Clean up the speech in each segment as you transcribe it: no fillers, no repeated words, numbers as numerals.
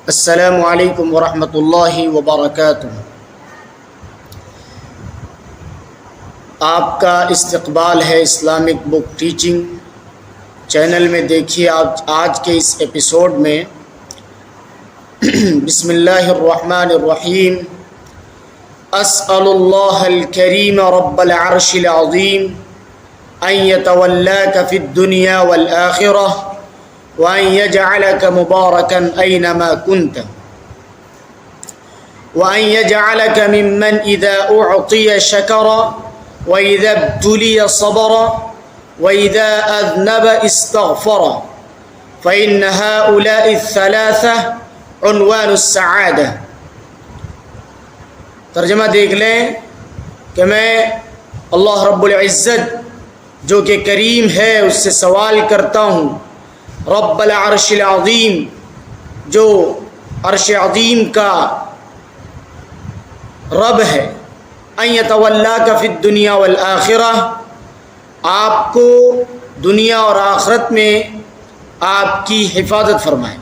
السلام علیکم ورحمۃ اللہ وبرکاتہ۔ آپ کا استقبال ہے اسلامک بک ٹیچنگ چینل میں۔ دیکھیے آج کے اس ایپیسوڈ میں بسم اللہ الرحمن الرحیم۔ اسأل اللہ الکریم رب العرش العظیم ان یتولاک فی الدنیا والآخرہ وأن يجعلك مباركا أينما كنت وأن يجعلك ممن إذا أعطي شكر وإذا ابتلي صبر وإذا أذنب استغفر فإن هؤلاء الثلاثة عنوان السعادة۔ ترجمہ دیکھ لیں کہ میں اللہ رب العزت جو کہ کریم ہے اس سے سوال کرتا ہوں، رب العرش العظیم جو عرش عظیم کا رب ہے، ان یتولاک فی الدنیا والآخرہ، آپ کو دنیا اور آخرت میں آپ کی حفاظت فرمائے،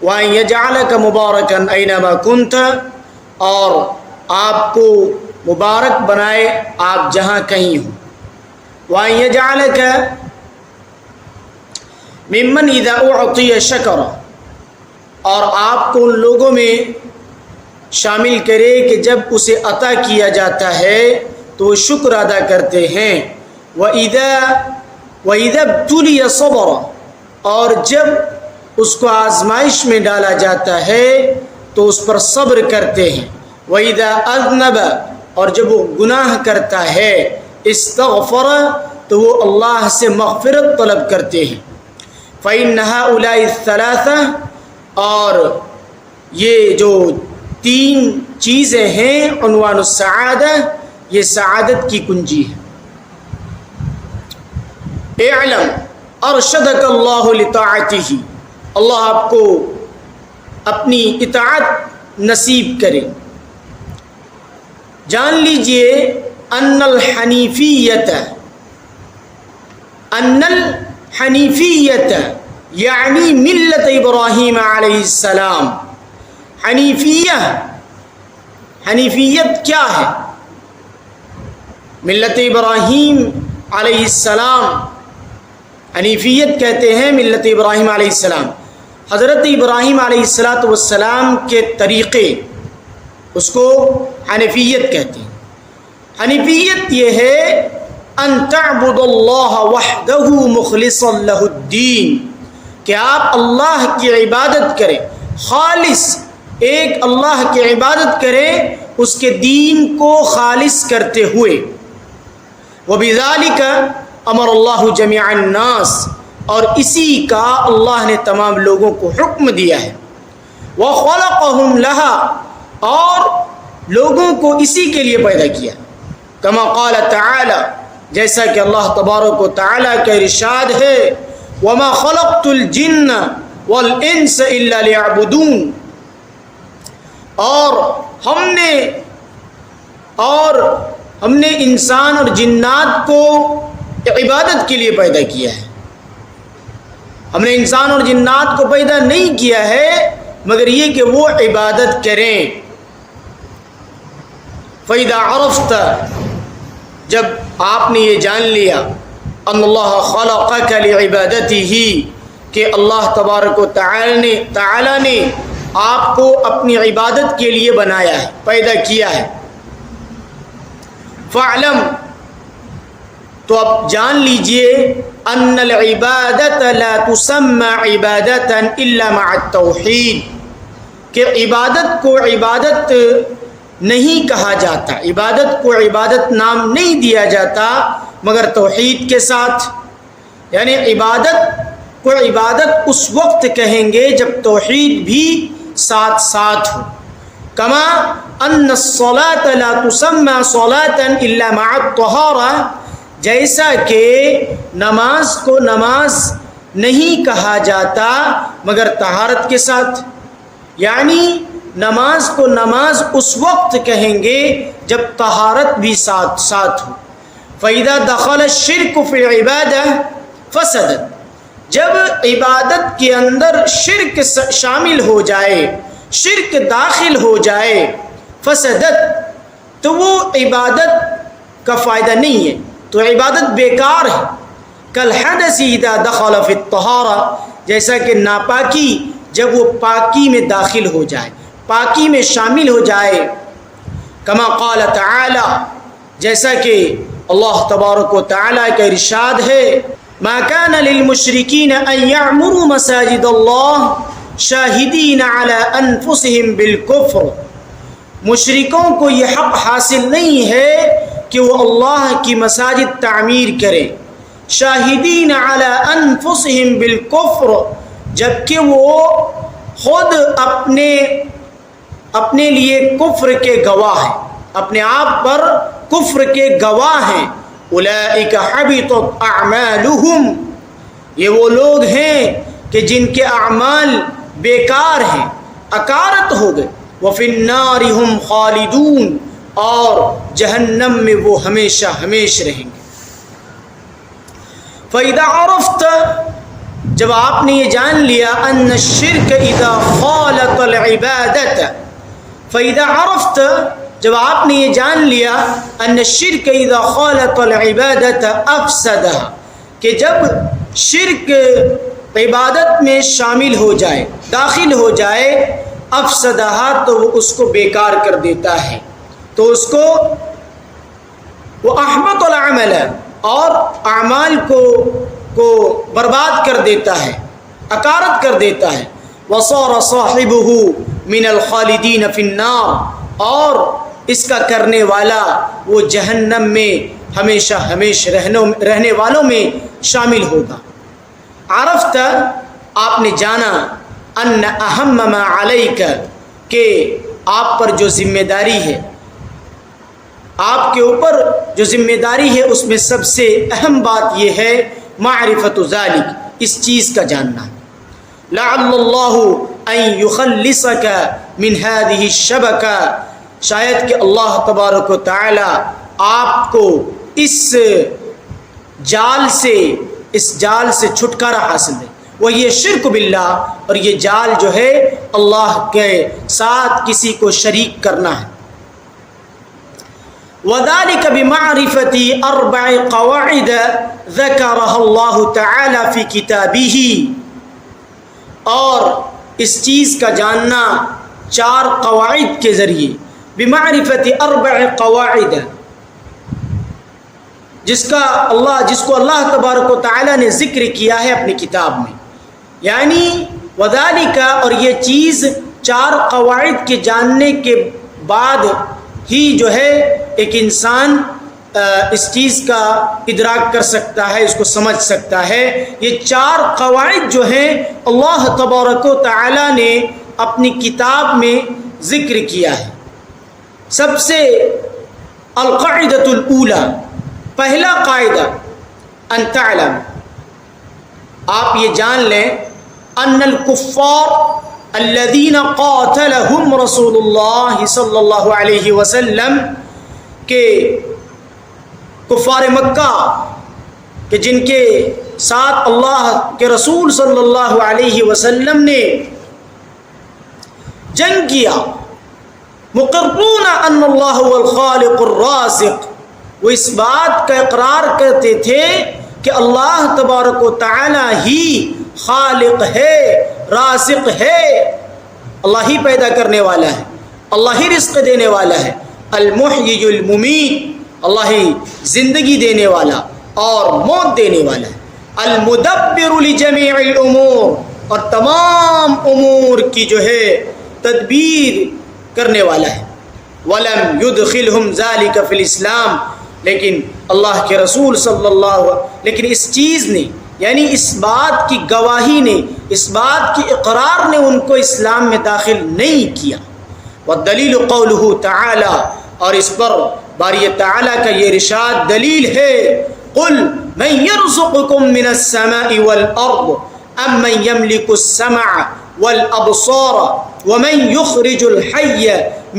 وان یجعلک مبارکا اینما کنت، اور آپ کو مبارک بنائے آپ جہاں کہیں ہوں، وان یجعلک ممن اذا اعطی شکر، اور آپ کو ان لوگوں میں شامل کرے کہ جب اسے عطا کیا جاتا ہے تو وہ شکر ادا کرتے ہیں، وَإِذَا ابْتُلِيَ صَبَرَ، اور جب اس کو آزمائش میں ڈالا جاتا ہے تو اس پر صبر کرتے ہیں، وَإِذَا أَذْنَبَ، اور جب وہ گناہ کرتا ہے، استغفر، تو وہ اللہ سے مغفرت طلب کرتے ہیں، فَإِنَّ هَؤُلَاءِ الثَّلَاثَةِ، اور یہ جو تین چیزیں ہیں عنوان السعادہ، یہ سعادت کی کنجی ہے۔ اعلم ارشدک اللہ لطاعتہ، اللہ آپ کو اپنی اطاعت نصیب کرے۔ جان لیجئے ان الحنیفیت یعنی ملت ابراہیم علیہ السلام۔ حنیفیت کیا ہے؟ ملت ابراہیم علیہ السلام، حنیفیت کہتے ہیں ملت ابراہیم علیہ السلام، حضرت ابراہیم علیہ السلام کے طریقے، اس کو حنیفیت کہتے ہیں۔ حنیفیت یہ ہے ان تعبد اللہ وحدہ مخلصا لہ الدین، کہ آپ اللہ کی عبادت کریں، خالص ایک اللہ کی عبادت کریں اس کے دین کو خالص کرتے ہوئے، وَبِذَلِكَ امر اللہ جمیع الناس، اور اسی کا اللہ نے تمام لوگوں کو حکم دیا ہے، وَخَلَقَهُمْ لَهَا، اور لوگوں کو اسی کے لیے پیدا کیا، کما قال تعالی، جیسا کہ اللہ تبارک و تعالی کا ارشاد ہے، وَمَا خَلَقْتُ الْجِنَّ وَالْإِنسَ إِلَّا لِيَعْبُدُونَ، اور ہم نے انسان اور جنات کو عبادت کے لیے پیدا کیا ہے۔ ہم نے انسان اور جنات کو پیدا نہیں کیا ہے مگر یہ کہ وہ عبادت کریں۔ فَإِذَا عَرَفْتَ، جب آپ نے یہ جان لیا، ان اللہ خلقک لعبادتہ، کہ اللہ تبارک و تعالی نے آپ کو اپنی عبادت کے لیے بنایا ہے، پیدا کیا ہے، فَاعْلَمْ، تو اب جان لیجئے، ان العبادت لا تسمى عبادتا الا مع التوحید، کہ عبادت کو عبادت نہیں کہا جاتا، عبادت کو عبادت نام نہیں دیا جاتا مگر توحید کے ساتھ، یعنی عبادت کو عبادت اس وقت کہیں گے جب توحید بھی ساتھ ساتھ ہو، کما ان الصلاة لا تسمى صلاة الا مع الطہارہ، جیسا کہ نماز کو نماز نہیں کہا جاتا مگر طہارت کے ساتھ، یعنی نماز کو نماز اس وقت کہیں گے جب طہارت بھی ساتھ ساتھ ہو۔ فَإِذَا دَخَلَ الشِّرْكُ فِي الْعِبَادَةِ فَسَدَتْ، جب عبادت کے اندر شرک شامل ہو جائے، شرک داخل ہو جائے فسدت تو وہ عبادت کا فائدہ نہیں ہے، تو عبادت بیکار ہے۔ کالحدث اذا دخل فی الطہارہ، جیسا کہ ناپاکی جب وہ پاکی میں داخل ہو جائے، پاکی میں شامل ہو جائے۔ کما قال تعالی، جیسا کہ اللہ تبارک و تعالی کا ارشاد ہے، ما كان للمشرکین ان یعمروا مساجد اللہ شاہدین علی انفسہم بالکفر، مشرکوں کو یہ حق حاصل نہیں ہے کہ وہ اللہ کی مساجد تعمیر کریں، شاہدین علی انفسہم بالکفر، جبکہ وہ خود اپنے لیے کفر کے گواہ ہیں، اپنے آپ پر کفر کے گواہ ہیں۔ اولئک حبطت اعمالہم، یہ وہ لوگ ہیں کہ جن کے اعمال بیکار ہیں، اکارت ہو گئے۔ وفی النار ہم خالدون، اور جہنم میں وہ ہمیشہ ہمیش رہیں گے۔ فَإِذَا عَرَفْتَ، جب آپ نے یہ جان لیا، ان الشرک اذا خالط العبادت، فَإِذَا عَرَفْتَ، جب آپ نے یہ جان لیا، ان الشرک اذا خالط العبادت افسدها، کہ جب شرک عبادت میں شامل ہو جائے، داخل ہو جائے، افسدها، تو وہ اس کو بیکار کر دیتا ہے، تو اس کو وہ احبط العمل، اور اعمال کو برباد کر دیتا ہے، اکارت کر دیتا ہے۔ وصار صاحبه من الخالدین فی النار، اور اس کا کرنے والا وہ جہنم میں ہمیشہ ہمیش رہنے والوں میں شامل ہوگا۔ عرفت، آپ نے جانا، ان اہم ما علیک، کہ آپ پر جو ذمہ داری ہے، آپ کے اوپر جو ذمہ داری ہے، اس میں سب سے اہم بات یہ ہے معرفت ذالک، اس چیز کا جاننا۔ لعل اللہ ان یخلصک من هذه الشبکہ، شاید کہ اللہ تبارک و تعالی آپ کو اس جال سے چھٹکارا حاصل ہے، وہ یہ شرک باللہ، اور یہ جال جو ہے اللہ کے ساتھ کسی کو شریک کرنا ہے۔ وَذَلِكَ بِمَعْرِفَةِ 4 قواعد ذَكَرَهَا اللَّهُ تَعَالَى فِي كِتَابِهِ، اور اس چیز کا جاننا 4 قواعد کے ذریعے، بِمَعْرِفَةِ 4 قواعد، جس کو اللہ تبارک و تعالی نے ذکر کیا ہے اپنی کتاب میں، یعنی وَذَلِكَ، اور یہ چیز 4 قواعد کے جاننے کے بعد ہی جو ہے ایک انسان اس چیز کا ادراک کر سکتا ہے، اس کو سمجھ سکتا ہے۔ یہ 4 قواعد جو ہیں اللہ تبارک و تعالی نے اپنی کتاب میں ذکر کیا ہے۔ سب سے القاعدۃ الاولی، پہلا قاعدہ، ان تعلم، آپ یہ جان لیں، ان الکفار الذین قاتلهم رسول اللہ صلی اللہ علیہ وسلم، کہ کفار مکہ کہ جن کے ساتھ اللہ کے رسول صلی اللہ علیہ وسلم نے جنگ کیا، مقرون ان اللہ هو الخالق الرازق، وہ اس بات کا اقرار کرتے تھے کہ اللہ تبارک و تعالی ہی خالق ہے، رازق ہے، اللہ ہی پیدا کرنے والا ہے، اللہ ہی رزق دینے والا ہے، المحیی الممیت، اللہ ہی زندگی دینے والا اور موت دینے والا ہے، المدبر لجمیع الامور، اور تمام امور کی جو ہے تدبیر کرنے والا ہے۔ ولم يدخلهم ذلك في الاسلام، لیکن اللہ کے رسول صلی اللہ علیہ وسلم، لیکن اس چیز نے، یعنی اس بات کی گواہی نے، اس بات کی اقرار نے ان کو اسلام میں داخل نہیں کیا۔ والدلیل قولہ تعالی، اور اس پر باری تعالی کا یہ ارشاد دلیل ہے، قل من یرزقکم من السماء والارض ام من یملک السمع والابصار ومن یخرج الحی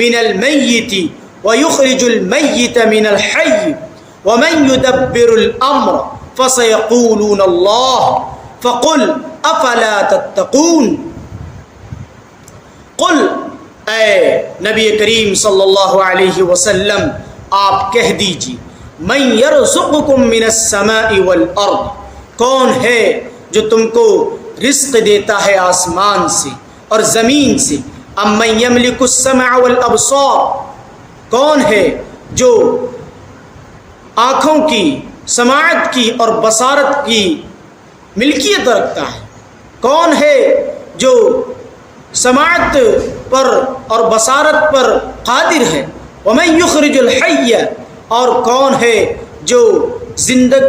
من المیت ویخرج المیت من الحی ومن یدبر الامر فسیقولون اللہ فقل افلا تتقون۔ قل، اے نبی کریم صلی اللہ علیہ وسلم آپ کہہ دیجیے من یرزقکم من السماء والارض، کون ہے جو تم کو رزق دیتا ہے آسمان سے اور زمین سے؟ امن یملک السمع والابصار، کون ہے جو آنکھوں کی، سماعت کی اور بصارت کی ملکیت رکھتا ہے؟ کون ہے جو سماعت پر اور بصارت پر قادر ہے؟ ومن یخرج الحی، اور کون ہے جو زندے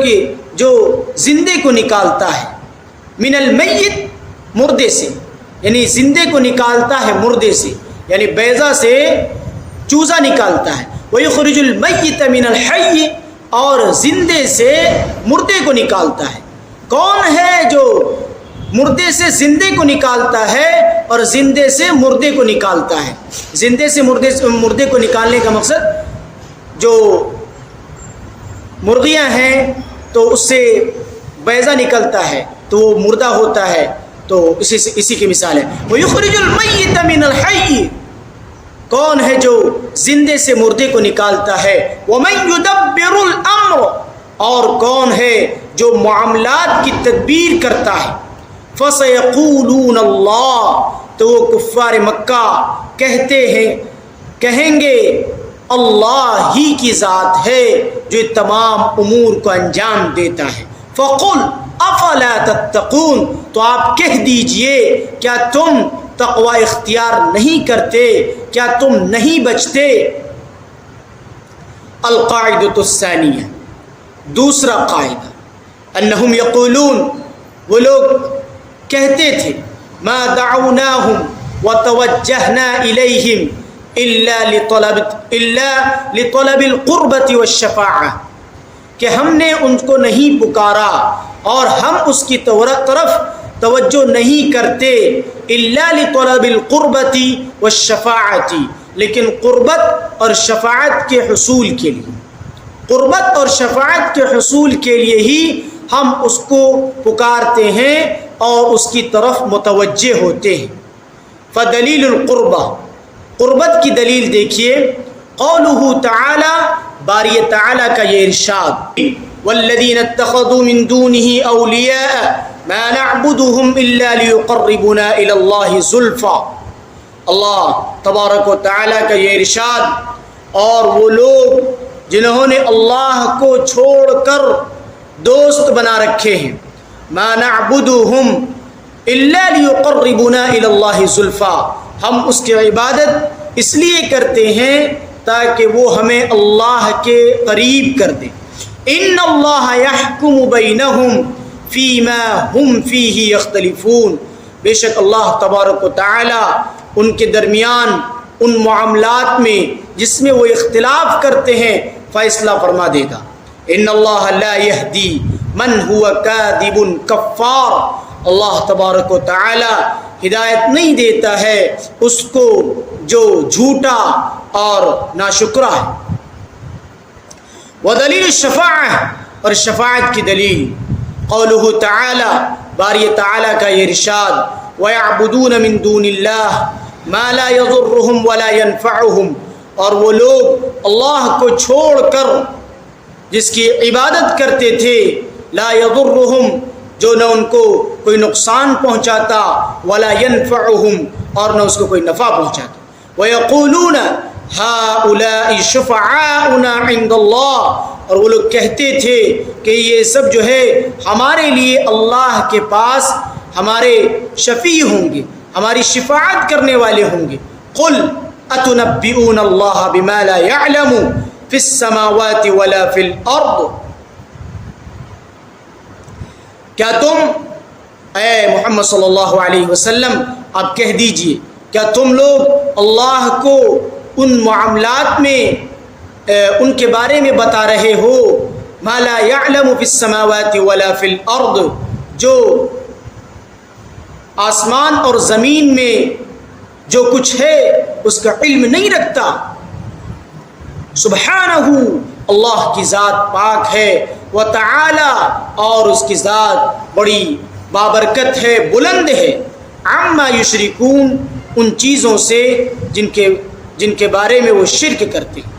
کو نکالتا ہے، من المیت، مردے سے، یعنی زندے کو نکالتا ہے مردے سے، یعنی بیضہ سے چوزا نکالتا ہے۔ ویخرج المیت من الحی، اور زندے سے مردے کو نکالتا ہے۔ کون ہے جو مردے سے زندے کو نکالتا ہے اور زندے سے مردے کو نکالتا ہے؟ زندے سے مردے کو نکالنے کا مقصد جو مرغیاں ہیں تو اس سے بیضہ نکلتا ہے تو وہ مردہ ہوتا ہے، تو اسی کی مثال ہے۔ وَيُخْرِجُ الْمَيِّتَ مِنَ الْحَيِّ، کون ہے جو زندے سے مردے کو نکالتا ہے؟ وَمَن يُدَبِّرُ الْأَمْرَ، اور کون ہے جو معاملات کی تدبیر کرتا ہے؟ فَسَيَقُولُونَ اللَّهُ، تو وہ کفار مکہ کہیں گے اللہ ہی کی ذات ہے جو تمام امور کو انجام دیتا ہے۔ فَقُلْ أَفَلَا تَتَّقُونَ، تو آپ کہہ دیجئے کیا تم تقوی اختیار نہیں کرتے، کیا تم نہیں بچتے؟ القاعدۃ الثانیہ، دوسرا قاعدہ، انہم یقولون، وہ لوگ کہتے تھے، ما دعوناہم وتوجہنا الیہم الا لطلب القربۃ والشفاعہ، کہ ہم نے ان کو نہیں پکارا اور ہم اس کی طرف توجہ نہیں کرتے الا لطلب القربۃ والشفاعۃ، لیکن قربت اور شفاعت کے حصول کے لیے، قربت اور شفاعت کے حصول کے لیے ہی ہم اس کو پکارتے ہیں اور اس کی طرف متوجہ ہوتے ہیں۔ فدلیل القربہ، قربت کی دلیل دیکھیے، قولہ تعالی، باری تعالی کا یہ ارشاد، والذین اتخذوا من دونہ اولیاء ما نعبدهم الا لیقربونا الی اللہ زلفی، اللہ تبارک و تعالی کا یہ ارشاد، اور وہ لوگ جنہوں نے اللہ کو چھوڑ کر دوست بنا رکھے ہیں، ما نعبدهم الا لیقربونا الی اللہ زلفی، ہم اس کی عبادت اس لیے کرتے ہیں تاکہ وہ ہمیں اللہ کے قریب کر دے۔ ان اللہ یحکم بینہم فیما ہم فیہ یختلفون، بے شک اللہ تبارک و تعالی ان کے درمیان ان معاملات میں جس میں وہ اختلاف کرتے ہیں فیصلہ فرما دے گا۔ ان اللہ لا یہدی من هو کاذب کفار، اللہ تبارک و تعالی ہدایت نہیں دیتا ہے اس کو جو جھوٹا اور ناشکرا ہے۔ ودلیل الشفاعہ، اور شفاعت کی دلیل، قولہ تعالی، باری تعالی کا یہ ارشاد، وَيَعْبُدُونَ مِن دُونِ اللَّهِ مَا لَا يَضُرُّهُمْ وَلَا يَنْفَعُهُمْ، اور وہ لوگ اللہ کو چھوڑ کر جس کی عبادت کرتے تھے، لا يَضُرُّهُمْ، جو نہ ان کو کوئی نقصان پہنچاتا، ولا ينفعهم، اور نہ اس کو کوئی نفع پہنچاتا۔ وَيَقُولُونَ هَؤُلَاءِ شُفَعَاؤُنَا عِندَ اللَّهِ، اور وہ لوگ کہتے تھے کہ یہ سب جو ہے ہمارے لیے اللہ کے پاس ہمارے شفیع ہوں گے، ہماری شفاعت کرنے والے ہوں گے۔ قُلْ أَتُنَبِّئُونَ اللَّهَ بِمَا لَا يَعْلَمُ فِي السَّمَاوَاتِ وَلَا فِي الْأَرْضِ، کیا تم، اے محمد صلی اللہ علیہ وسلم آپ کہہ دیجئے، کیا تم لوگ اللہ کو ان معاملات میں ان کے بارے میں بتا رہے ہو، ما لا يعلم فی السماوات ولا فی الارض، جو آسمان اور زمین میں جو کچھ ہے اس کا علم نہیں رکھتا؟ سبحانہ، اللہ کی ذات پاک ہے، وتعالی، اور اس کی ذات بڑی بابرکت ہے، بلند ہے، عما یشرکون، ان چیزوں سے جن کے بارے میں وہ شرک کرتے ہیں۔